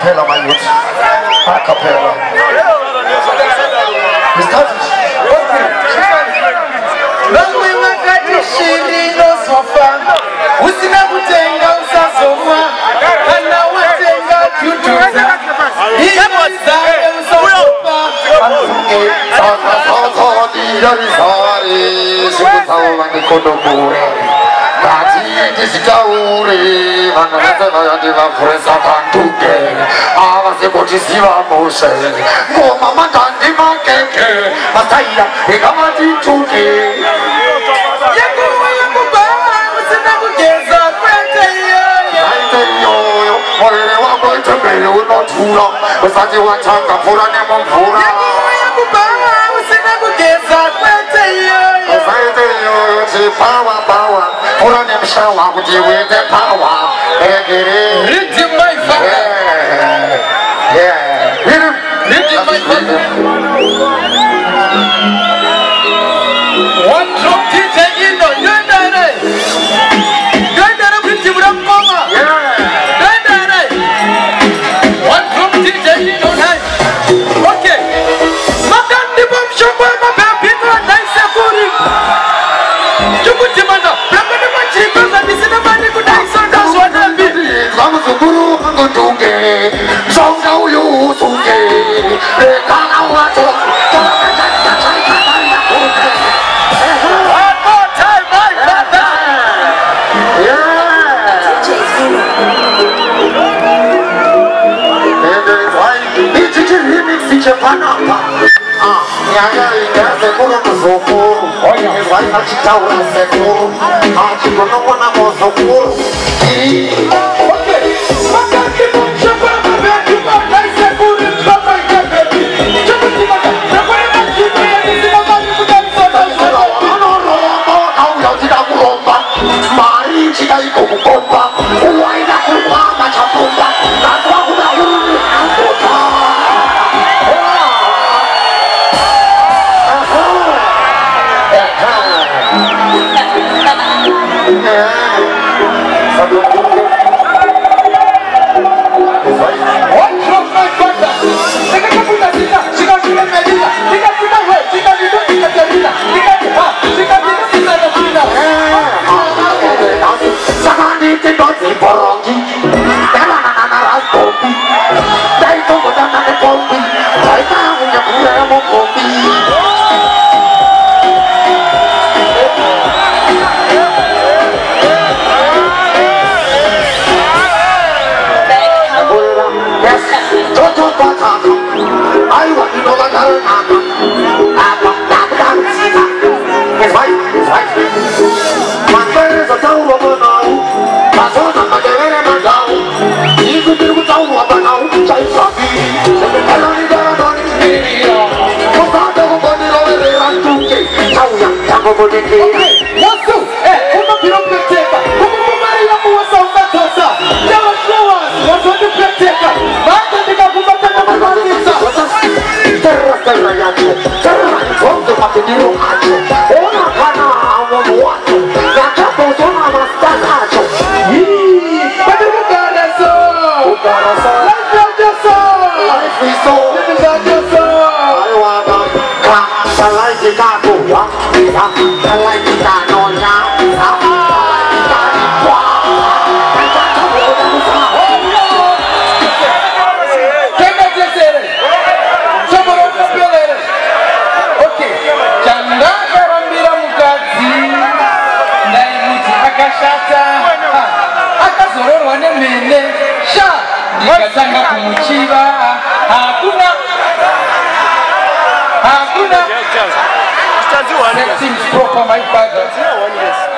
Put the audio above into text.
cappella, my youth. A cappella. Vamwe vakati shiri nozofa usina kutenga usazomwa kana watenga tutuza iyozae usazofa yarizari sikutaura ndikodobure ngati tisitaure vanaradzavayandi vafuresa kantuke avasekuchiziva moshe ngoma matandi makeke masaira ikamatituke yakuwa yakubaa usina kugeza kwete iyoyo morere wako itembele unotura usati watanga mvura nemumvura yakuwa yakubaa usina kugeza kwete iyoyo usaite iyoyo chipawa pawa mvura nemshawa kuti uite pawa egere Rhythm my father Rhythm my father One drop DJ Indo Yandere Yandere rhythm Ramkoma Yandere One drop DJ Indo Okay Magandi Bom Shombo Mapapitwa Daisa Kuri Chukutimana Ramani Machikoza Nisina Mani Kudaisa Daswanabi Zamuzukuru Angutunge Zonga Uyu Sunge Rekana Wato One more time, my brother. Hakuna. Seems proper, my father.